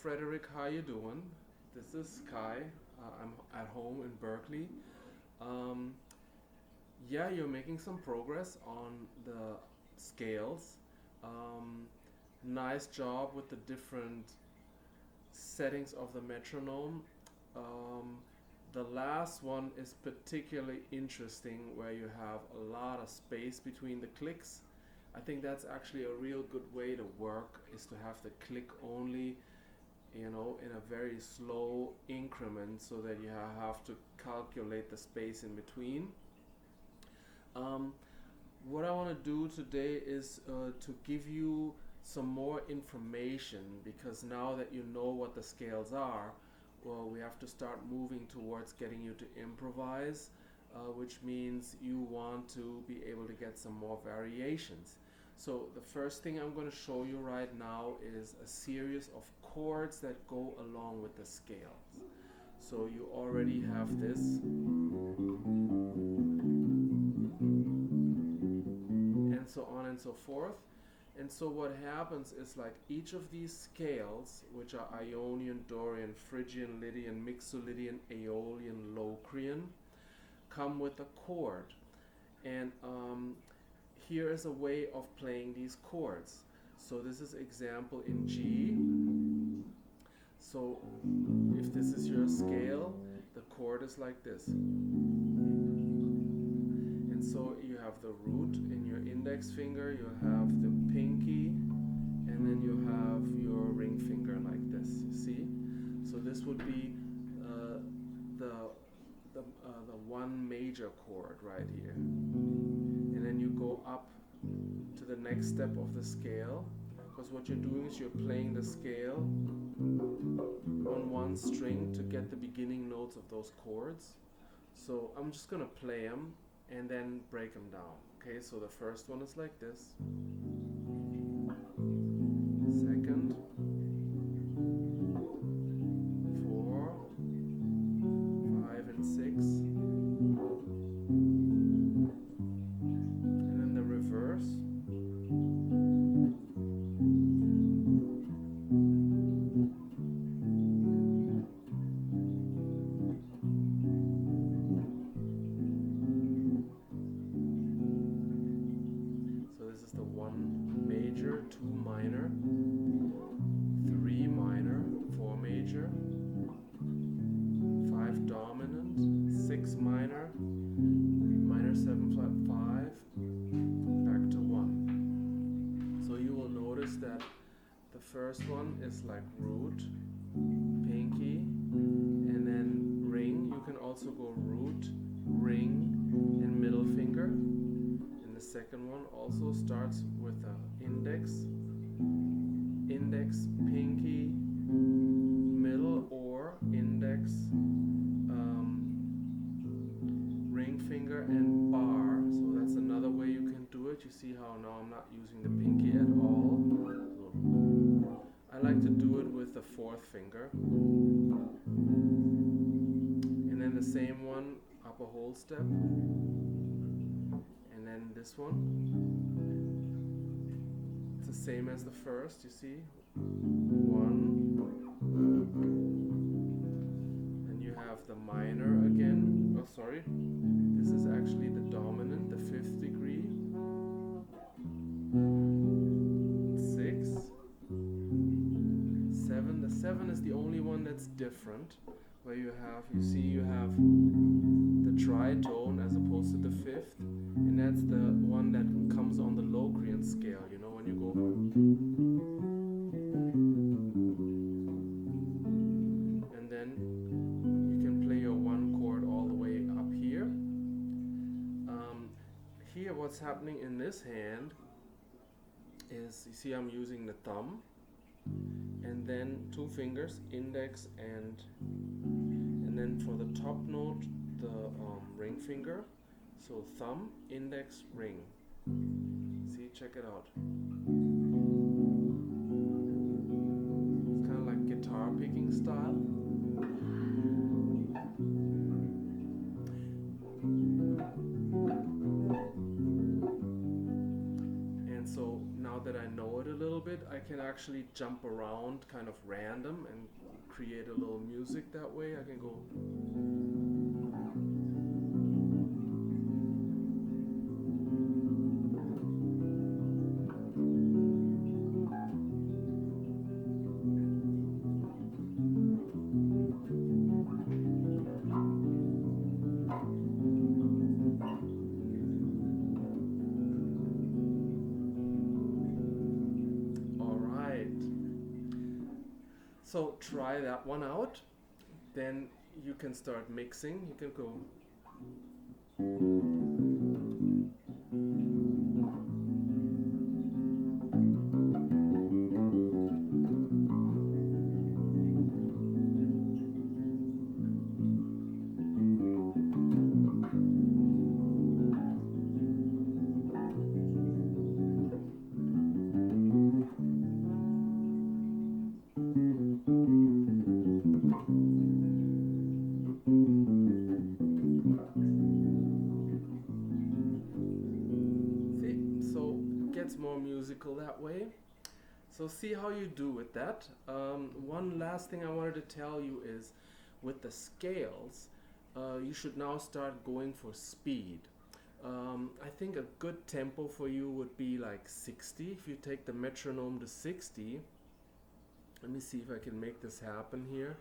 Frederik, how you doing? This is Kai. I'm at home in Berkeley. Um, yeah, you're making some progress on the scales. Um, Nice job with the different settings of the metronome. Um, the last one is particularly interesting where you have a lot of space between the clicks. I think that's actually a real good way to work, is to have the click only, in a very slow increment so that you have to calculate the space in between. Um, what I want to do today is to give you some more information, because now that you know what the scales are, well, we have to start moving towards getting you to improvise, which means you want to be able to get some more variations. So the first thing I'm going to show you right now is a series of chords that go along with the scales. So you already have this. And so on and so forth. And so what happens is, like, each of these scales, which are Ionian, Dorian, Phrygian, Lydian, myxolydian, aeolian, locrian, come with a chord. And here is a way of playing these chords. So this is example in G. So if this is your scale, the chord is like this. And so you have the root in your index finger, you have the pinky, and then you have your ring finger like this, you see? So this would be the one major chord right here. And then you go up to the next step of the scale, because what you're doing is you're playing the scale on one string to get the beginning notes of those chords. So I'm just going to play them and then break them down. Okay, so the first one is like this. Second, 4, 5, and 6. And then the reverse. The 1 major, 2 minor, 3 minor, 4 major, 5 dominant, 6 minor, minor 7 flat 5, back to 1. So you will notice that the first one is like root, pinky, and then ring. You can also go root, ring, and middle finger. The second one also starts with an index, pinky, middle, or index, ring finger, and bar. So that's another way you can do it. You see how now I'm not using the pinky at all. So I like to do it with the fourth finger. And then the same one, upper whole step. And then this one, it's the same as the first, you see, 1, and you have the minor again, oh sorry, this is actually the dominant, the 5th degree, 6, 7, the 7 is the only one that's different, where you have the tritone as opposed to the 5th, and that's the one that comes on the locrian scale, when you go. And then you can play your one chord all the way up here. Here what's happening in this hand is, you see I'm using the thumb, and then 2 fingers, index and then for the top note, the ring finger. So thumb, index, ring. See, check it out. It's kind of like guitar picking style. And so now that I know it a little bit, I can actually jump around kind of random and create a little music that way. I can go. So try that one out, then you can start mixing. You can go. More musical that way. So see how you do with that. One last thing I wanted to tell you is with the scales, you should now start going for speed. I think a good tempo for you would be like 60. If you take the metronome to 60, let me see if I can make this happen here.